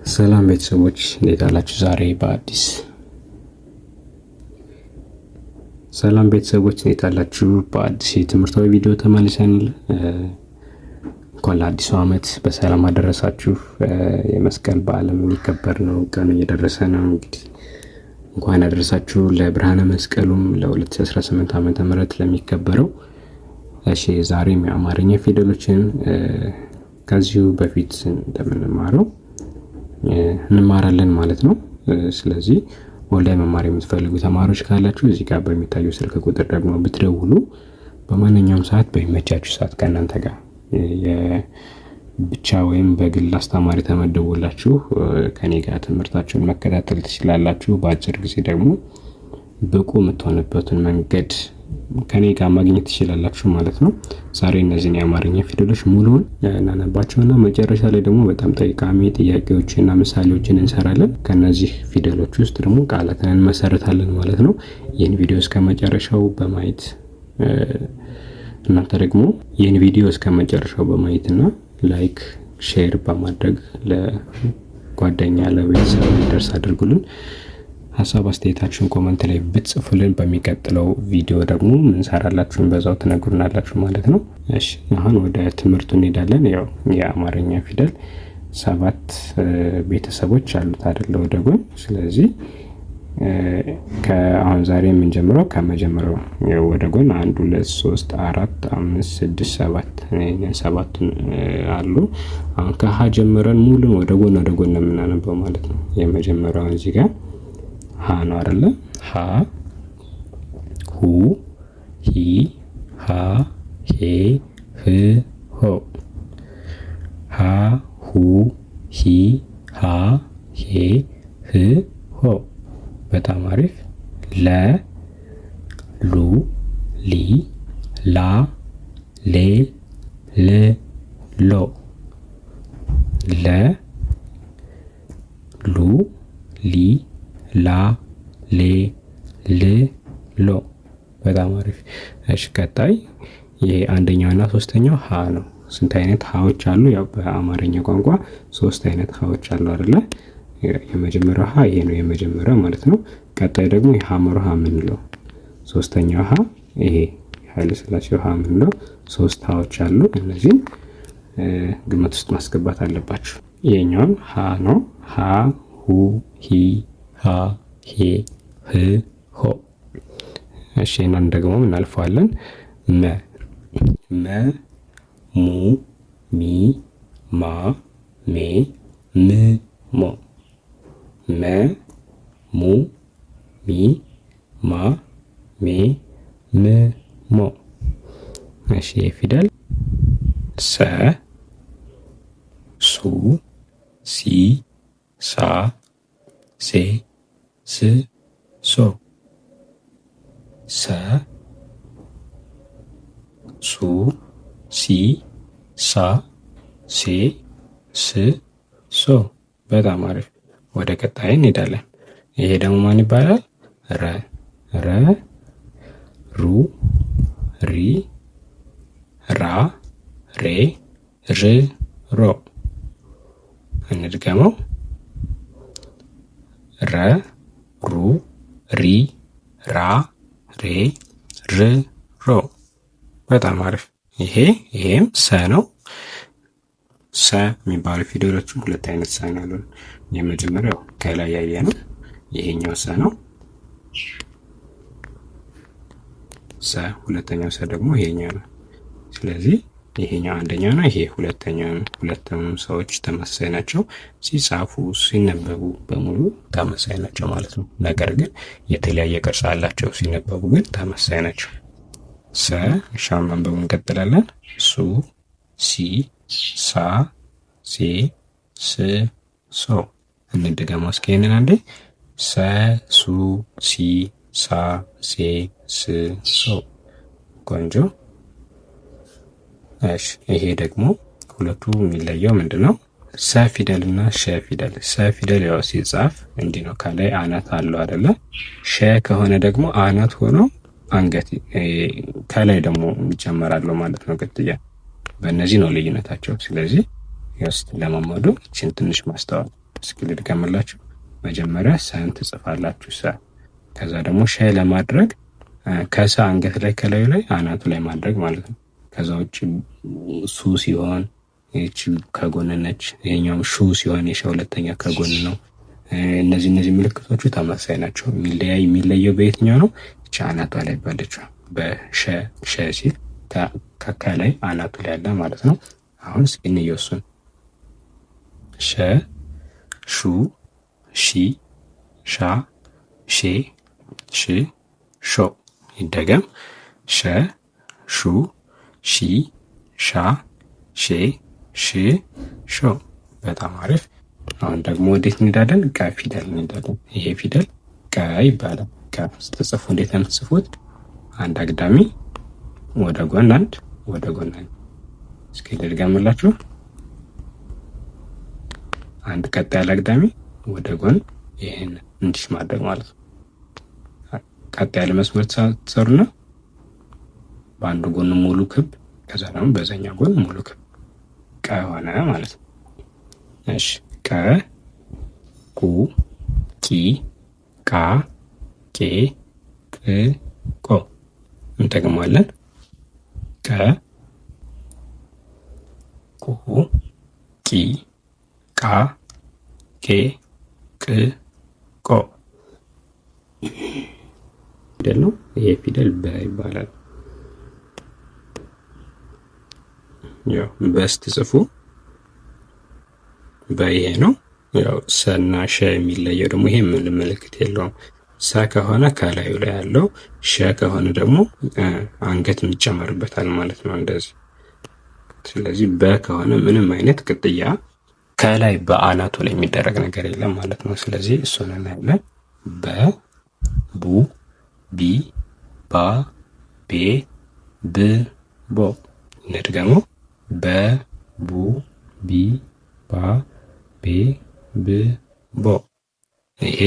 ሰላም ቤተሰቦች እንዴት አላችሁ? በአዲስ የትምህርታዊ ቪዲዮ ተመልሰናል። እንኳን ለአዲሱ ዓመት በሰላም አደረሳችሁ። የመስቀል በዓልም ሊከበር ነው፣ ቀኑ እየደረሰ ነው። እንግዲህ እንኳን አደረሳችሁ ለብርሃነ መስቀሉም ለ2018 ዓመተ ምህረት ለሚከበረው። እሺ ዛሬም የአማርኛ ፊደሎችን ከዚሁ በፊት እንደምንማረው እንማራለን ማለት ነው። ስለዚህ ኦንላይን መማር የምትፈልጉ ተማሪዎች ካላችሁ እዚህ ጋር በሚታየው ስልክ ቁጥር ደግሞ ብትደውሉ በማንኛውም ሰዓት በሚመቻችሁ ሰዓት ከእናንተ ጋር የብቻ ወይም በግል አስተማሪ ተመደቡላችሁ ከኔ ጋር ትምህርታችሁን መከታተል ትችላላችሁ። በአጭር ጊዜ ደግሞ ብቁ የምትሆንበትን መንገድ ከኔ ጋር ማግኘት ትችላላችሁ ማለት ነው። ዛሬ እነዚህን የአማርኛ ፊደሎች ሙሉውን እናነባቸውና መጨረሻ ላይ ደግሞ በጣም ጠቃሚ ጥያቄዎችና ምሳሌዎችን እንሰራለን። ከነዚህ ፊደሎች ውስጥ ደግሞ ቃላትን እንመሰርታለን ማለት ነው። ይህን ቪዲዮ እስከ መጨረሻው በማየት እናንተ ደግሞ ይህን ቪዲዮ እስከ መጨረሻው በማየትና ላይክ፣ ሼር በማድረግ ለጓደኛ ለቤተሰብ እንዲደርስ አድርጉልን። ሀሳብ አስተያየታችሁን ኮመንት ላይ ብትጽፉልን በሚቀጥለው ቪዲዮ ደግሞ ምን ሰራላችሁን በዛው ትነግሩናላችሁ ማለት ነው። እሺ አሁን ወደ ትምህርቱ እንሄዳለን። ያው የአማርኛ ፊደል 7 ቤተሰቦች አሉት አይደል ወደ ጎን። ስለዚህ አሁን ዛሬ የምንጀምረው ከመጀመሪያው ወደ ጎን 1 2 3 4 5 6 7 7 አሉ። አሁን ከሀ ጀምረን ሙሉን ወደ ጎን ነው የምናነበው ማለት ነው። የመጀመሪያው እዚህ ጋር ሀ ነው አይደለ? ሀ ሁ ሂ ሃ ሄ ህ ሆ። ሀ ሁ ሂ ሃ ሄ ህ ሆ። በጣም አሪፍ። ለ ሉ ሊ ላ ሌ ል ሎ። ለ ሉ ሊ ላ ሌ ል ሎ። በጣም አሪፍ። እሺ ቀጣይ ይሄ አንደኛውና ሶስተኛው ሀ ነው። ስንት አይነት ሀዎች አሉ? ያው በአማርኛ ቋንቋ 3 አይነት ሀዎች አሉ አይደለ? የመጀመሪያው ሀ ይሄ ነው የመጀመሪያው ማለት ነው። ቀጣይ ደግሞ የሐመር ሀ የምንለው ሶስተኛው ሀ ይሄ ኃይለ ሥላሴው ሀ የምንለው 3 ሀዎች አሉ። እነዚህን ግምት ውስጥ ማስገባት አለባችሁ። ይሄኛው ሀ ነው። ሀ ሁ ሂ ሃ ሄ ህ ሆ። እሺ እናን ደግሞ እናልፈዋለን። መ መ ሙ ሚ ማ ሜ ም ሞ። መ ሙ ሚ ማ ሜ ም ሞ። እሺ ፊደል ሰ ሱ ሲ ሳ ሴ ስ ሶ። ሰ ሱ ሲ ሳ ሴ ስ ሶ። በጣም አሪፍ። ወደ ቀጣይ እንሄዳለን። ይሄ ደግሞ ማን ይባላል? ረ ረ ሩ ሪ ራ ሬ ር ሮ። እንድገመው። ረ ሩ ሪ ራ ሬ ር ሮ። በጣም አሪፍ። ይሄም ሰ ነው። ሰ የሚባሉ ፊደሎቹ 2 አይነት ሰ ነው ያሉን። የመጀመሪያው ከላይ ያየ ነው። ይሄኛው ሰ ነው ሰ። ሁለተኛው ሰ ደግሞ ይሄኛው ነው። ስለዚህ ይሄኛው አንደኛው ነው፣ ይሄ ሁለተኛው ነው። ሁለቱም ሰዎች ተመሳሳይ ናቸው። ሲጻፉ ሲነበቡ በሙሉ ተመሳሳይ ናቸው ማለት ነው። ነገር ግን የተለያየ ቅርጽ አላቸው። ሲነበቡ ግን ተመሳሳይ ናቸው። ሰ ሻም ማንበቡ እንቀጥላለን። ሱ ሲ ሳ ሴ ስ ሶ። እንደገና እስኪ ይሄንን አንዴ። ሰ ሱ ሲ ሳ ሴ ስ ሶ። ቆንጆ። እሺ ይሄ ደግሞ ሁለቱ የሚለየው ምንድነው? ሰ ፊደል እና ሸ ፊደል። ሰ ፊደል ያው ሲጻፍ እንዲህ ነው፣ ከላይ አናት አለው አይደለ? ሸ ከሆነ ደግሞ አናት ሆኖ አንገት ከላይ ደግሞ ይጨመራል ማለት ነው። ቅጥያ በእነዚህ ነው ልዩነታቸው። ስለዚህ ያስ ለማመዱ እቺን ትንሽ ማስተዋል እስኪ ልድገምላችሁ። መጀመሪያ ሰን ትጽፋላችሁ ሰ። ከዛ ደግሞ ሸ ለማድረግ ከሰ አንገት ላይ ከላዩ ላይ አናቱ ላይ ማድረግ ማለት ነው። ከዛ ውጭ ሱ ሲሆን ይቺ ከጎን ነች። ይሄኛውም ሹ ሲሆን የሸ ሁለተኛ ከጎን ነው። እነዚህ ምልክቶቹ ተመሳሳይ ናቸው። የሚለየው በየትኛው ነው? ይቺ አናቷ ላይ ባለችው በሸ ሸ ሲል ከላይ አናቱ ላይ ያለ ማለት ነው። አሁን እስኪ እንየውሱን ሸ ሹ ሺ ሻ ሼ ሽ ሾ። ይደገም ሸ ሹ ሺ ሻ ሼ ሽ ሾ። በጣም አሪፍ። አሁን ደግሞ ወዴት እንሄዳለን? ቀ ፊደል እንሄዳለን። ይሄ ፊደል ቀ ይባላል። ቀ ስትጽፉ እንዴት ነው የምትጽፉት? አንድ አግዳሚ ወደ ጎን አንድ ወደ ጎን አንድ። እስኪ ልድገምላችሁ። አንድ ቀጥ ያለ አግዳሚ ወደ ጎን ይሄን እንዲህ ማድረግ ማለት ነው። ቀጥ ያለ መስመር ትሰሩና በአንዱ ጎን ሙሉ ክብ፣ ከዛ ደግሞ በዛኛው ጎን ሙሉ ክብ ቀ ሆነ ማለት ነው። እሺ ቀ ቁ ቂ ቃ ቄ ቅ ቆ እንጠቅመዋለን። ቀ ቁ ቂ ቃ ቄ ቅ ቆ ፊደል ነው። ይሄ ፊደል በ ይባላል። ያው በስትጽፉ በይሄ ነው። ያው ሰና ሸ የሚለየው ደግሞ ይሄ ምን ምልክት የለውም። ሰ ከሆነ ከላዩ ላይ ያለው፣ ሸ ከሆነ ደግሞ አንገት የሚጨመርበታል ማለት ነው እንደዚህ። ስለዚህ በ ከሆነ ምንም አይነት ቅጥያ ከላይ በአናቱ ላይ የሚደረግ ነገር የለም ማለት ነው። ስለዚህ እሱን እናያለን። በ ቡ ቢ ባ ቤ ብ ቦ። እንድገመው። በ ቡ ቢ ባ ቤ ብ ቦ። ይሄ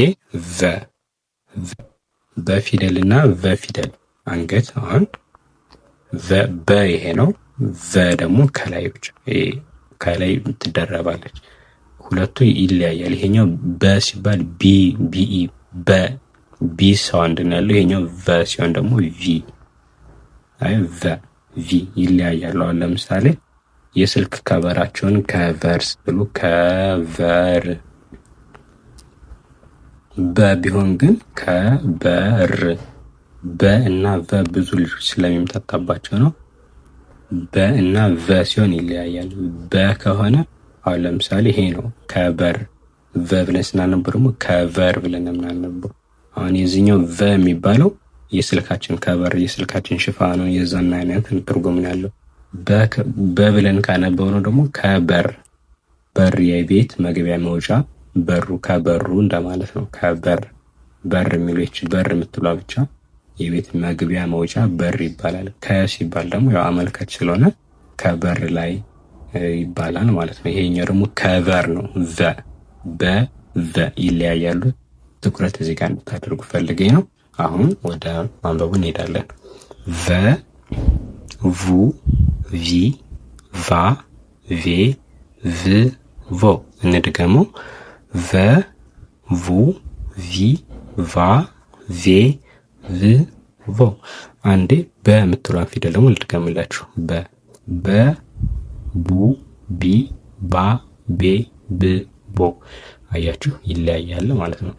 ቨ በፊደል እና ቨፊደል አንገት። አሁን በ ይሄ ነው። ቨ ደግሞ ከላይ ብቻ ከላይ ትደረባለች። ሁለቱ ይለያያል። ይሄኛው በ ሲባል ቢኢ በ ቢ ሳውንድ ነው ያለው። ይሄኛው ቨ ሲሆን ደግሞ ቪ ቪ ይለያያሉ። አሁን ለምሳሌ የስልክ ከቨራቸውን ከቨር ስትሉ ከቨር፣ በ ቢሆን ግን ከበር። በ እና ቨ ብዙ ልጆች ስለሚምታታባቸው ነው። በ እና ቨ ሲሆን ይለያያል። በ ከሆነ አሁን ለምሳሌ ይሄ ነው ከበር። ቨ ብለን ስናነበው ደግሞ ከቨር ብለን የምናነበው። አሁን የዚህኛው ቨ የሚባለው የስልካችን ከበር፣ የስልካችን ሽፋን ነው። የዛና አይነት ትርጉም ነው ያለው። በ ብለን ካነበብነው ደግሞ ከበር፣ በር የቤት መግቢያ መውጫ፣ በሩ ከበሩ እንደማለት ነው። ከበር በር የሚሉች በር የምትሏ ብቻ የቤት መግቢያ መውጫ በር ይባላል። ከሲባል ደግሞ ያው አመልካች ስለሆነ ከበር ላይ ይባላል ማለት ነው። ይሄኛው ደግሞ ከቨር ነው። በ ይለያያሉ። ትኩረት እዚህ ጋር እንድታደርጉ ፈልገኝ ነው። አሁን ወደ ማንበቡ እንሄዳለን። ቨ vu ቪ ቫ ቬ ቭ ቮ። እንድገመው። ቨ vu ቪ ቫ ቬ ቭ ቮ። አንዴ በምትሏን ፊደል ደግሞ ልድገምላችሁ። በ ቡ ቢ ባ ቤ ብ ቦ። አያችሁ ይለያያል ማለት ነው።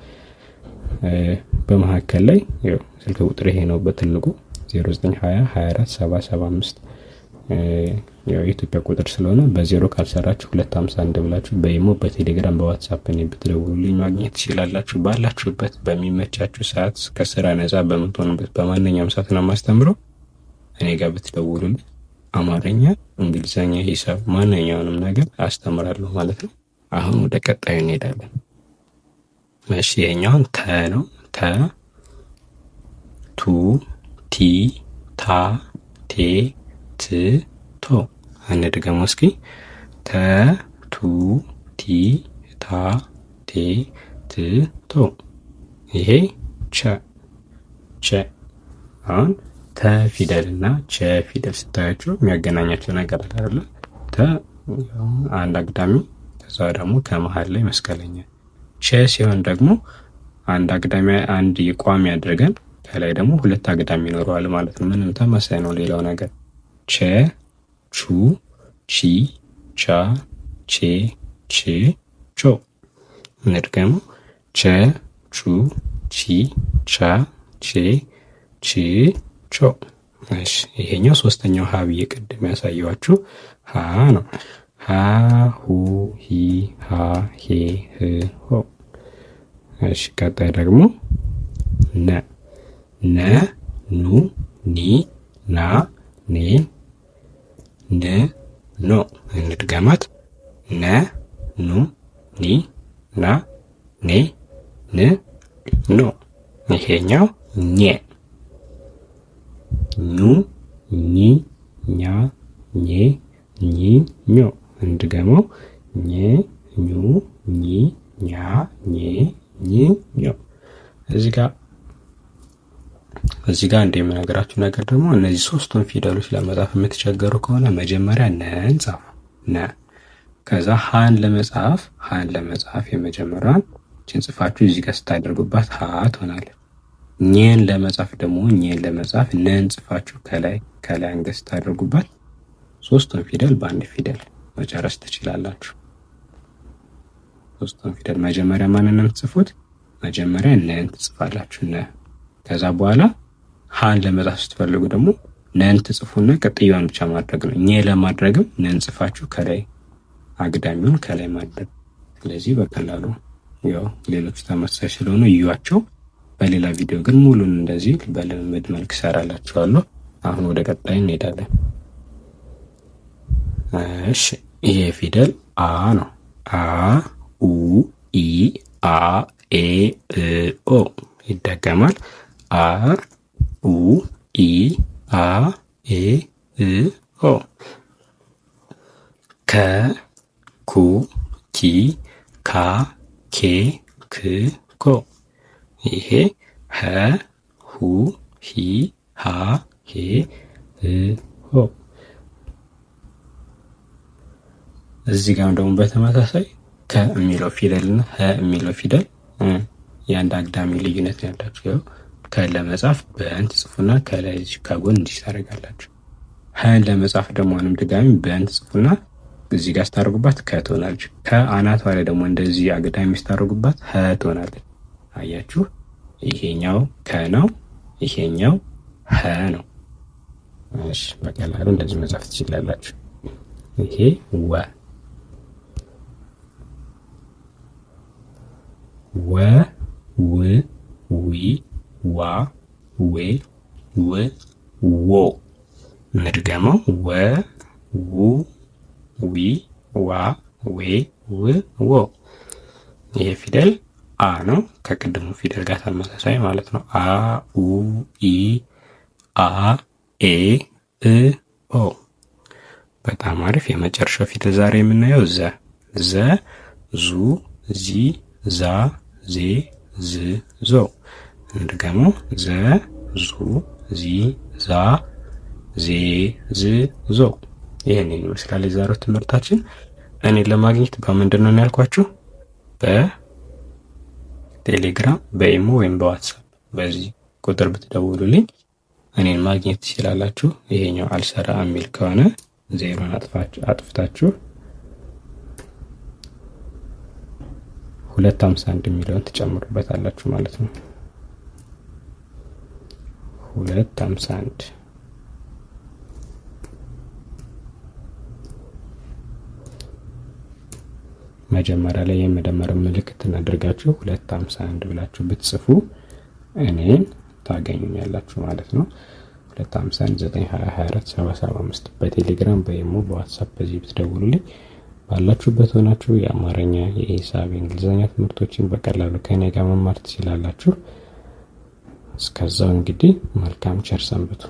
በመካከል ላይ ያው ስልክ ቁጥር ይሄ ነው በትልቁ 0920 24 775 ያው የኢትዮጵያ ቁጥር ስለሆነ በዜሮ ካልሰራችሁ 251 ብላችሁ በኢሞ በቴሌግራም በዋትስአፕ እኔ ብትደውሉልኝ ማግኘት ትችላላችሁ። ባላችሁበት በሚመቻችሁ ሰዓት ከስራ ነፃ በምትሆኑበት በማንኛውም ሰዓት ነው የማስተምረው። እኔ ጋር ብትደውሉልኝ አማርኛ፣ እንግሊዝኛ፣ ሂሳብ ማንኛውንም ነገር አስተምራለሁ ማለት ነው። አሁን ወደ ቀጣዩ እንሄዳለን። እሺ ይሄኛውን ተ ነው። ተ ቱ ቲ ታ ቴ ት ቶ። አንድገመው እስኪ። ተ ቱ ቲ ታ ቴ ት ቶ። ይሄ ቸ። አሁን ተ ፊደል እና ቸ ፊደል ስታያቸው የሚያገናኛቸው ነገር አለ አይደል? ተ አንድ አግዳሚ ከዛ ደግሞ ከመሃል ላይ መስቀለኛ። ቸ ሲሆን ደግሞ አንድ አግዳሚ አንድ ቋሚ አድርገን ከላይ ደግሞ ሁለት አግዳሚ ይኖረዋል ማለት ነው። ምንም ተመሳሳይ ነው ሌላው ነገር። ቸ፣ ቹ፣ ቺ፣ ቻ፣ ቼ፣ ች፣ ቾ። እንድገሙ። ቸ፣ ቹ፣ ቺ፣ ቻ፣ ቼ፣ ች፣ ቾ። እሺ ይሄኛው ሶስተኛው ሀ ብዬ ቅድም ያሳየዋችሁ ሀ ነው። ሀ፣ ሁ፣ ሂ፣ ሃ፣ ሄ፣ ህ፣ ሆ። እሺ ቀጣይ ደግሞ ነ። ነ፣ ኑ፣ ኒ፣ ና፣ ኔ፣ ን፣ ኖ። እንድገማት። ነ፣ ኑ፣ ኒ፣ ና፣ ኔ፣ ን፣ ኖ። ይሄኛው ኘ። ኙ፣ ኚ፣ ኛ፣ ኜ፣ ኚ፣ ኞ። እንድገመው። ኘ፣ ኙ፣ ኚ፣ ኛ፣ ኜ፣ ኚ፣ ኞ። እዚህ ጋር እንደምነግራችሁ ነገር ደግሞ እነዚህ ሶስቱን ፊደሎች ለመጻፍ የምትቸገሩ ከሆነ መጀመሪያ ነን ጻፉ። ነ። ከዛ ሃን ለመጻፍ የመጀመሪያዋን ችን ጽፋችሁ እዚህ ጋር ስታደርጉባት ሀ ትሆናለች። ኘን ለመጻፍ ደግሞ ነን ጽፋችሁ ከላይ አንገት ስታደርጉባት ሶስቱን ፊደል በአንድ ፊደል መጨረስ ትችላላችሁ። ሶስቱን ፊደል መጀመሪያ ማንን ነው የምትጽፉት? መጀመሪያ ነን ትጽፋላችሁ። ነ። ከዛ በኋላ ሃን ለመጻፍ ስትፈልጉ ደግሞ ነን ትጽፉና ቀጥያውን ብቻ ማድረግ ነው። ኘ ለማድረግም ነን ጽፋችሁ ከላይ አግዳሚውን ከላይ ማድረግ። ስለዚህ በቀላሉ ያው ሌሎች ተመሳሳይ ስለሆነ እዩዋቸው። በሌላ ቪዲዮ ግን ሙሉን እንደዚህ በልምምድ መልክ ሰራላችኋለሁ። አሁን ወደ ቀጣይ እንሄዳለን። እሺ ይሄ ፊደል አ ነው። አ፣ ኡ፣ ኢ፣ አ፣ ኤ፣ እ፣ ኦ። ይደገማል። አ፣ ኡ፣ ኢ፣ አ፣ ኤ፣ እ፣ ኦ። ከ፣ ኩ፣ ኪ፣ ካ፣ ኬ፣ ክ፣ ኮ። ይሄ ሀ፣ ሁ፣ ሂ፣ ሃ፣ ሄ፣ ህ፣ ሆ። እዚህ ጋር ደግሞ በተመሳሳይ ከ የሚለው ፊደልና ሀ የሚለው ፊደል የአንድ አግዳሚ ልዩነት ነው ያላችሁ። ያው ከ ለመጻፍ በእን ትጽፉና ከላይ ከጎን እንዲህ ታደርጋላችሁ። ሀን ለመጻፍ ደግሞ አሁንም ድጋሚ በእን ትጽፉና እዚህ ጋር ስታደርጉባት ከ ትሆናለች። ከአናቷ ላይ ደግሞ እንደዚህ አግዳሚ ስታደርጉባት ሀ ትሆናለች። አያችሁ? ይሄኛው ከ ነው፣ ይሄኛው ሀ ነው። እሺ በቀላሉ እንደዚህ መጻፍ ትችላላችሁ። ይሄ ወ፣ ወ፣ ው፣ ዊ፣ ዋ፣ ዌ፣ ው፣ ዎ። እንድገመው። ወ፣ ው፣ ዊ፣ ዋ፣ ዌ፣ ው፣ ዎ። ይሄ ፊደል አ ነው። ከቅድሙ ፊደል ጋር ተመሳሳይ ማለት ነው። አ፣ ኡ፣ ኢ፣ አ፣ ኤ፣ እ፣ ኦ። በጣም አሪፍ። የመጨረሻው ፊደል ዛሬ የምናየው ዘ። ዘ፣ ዙ፣ ዚ፣ ዛ፣ ዜ፣ ዝ፣ ዞ። እንድገመው። ዘ፣ ዙ፣ ዚ፣ ዛ፣ ዜ፣ ዝ፣ ዞ። ይህንን ይመስላል የዛሬው ትምህርታችን። እኔን ለማግኘት በምንድን ነው ያልኳችሁ? በቴሌግራም፣ በኢሞ ወይም በዋትሳፕ በዚህ ቁጥር ብትደውሉልኝ እኔን ማግኘት ትችላላችሁ። ይሄኛው አልሰራ የሚል ከሆነ ዜሮን አጥፍታችሁ 251 የሚለውን ትጨምሩበታላችሁ ማለት ነው። 251 መጀመሪያ ላይ የመደመር ምልክት እናድርጋችሁ 251 ብላችሁ ብትጽፉ እኔን ታገኙኛላችሁ ማለት ነው። 251922475 በቴሌግራም በኢሞ በዋትሳፕ በዚህ ብትደውሉልኝ ባላችሁበት ሆናችሁ የአማርኛ፣ የሂሳብ፣ የእንግሊዝኛ ትምህርቶችን በቀላሉ ከኔ ጋር መማር ትችላላችሁ። እስከዛው እንግዲህ መልካም ቸር ሰንብቱ።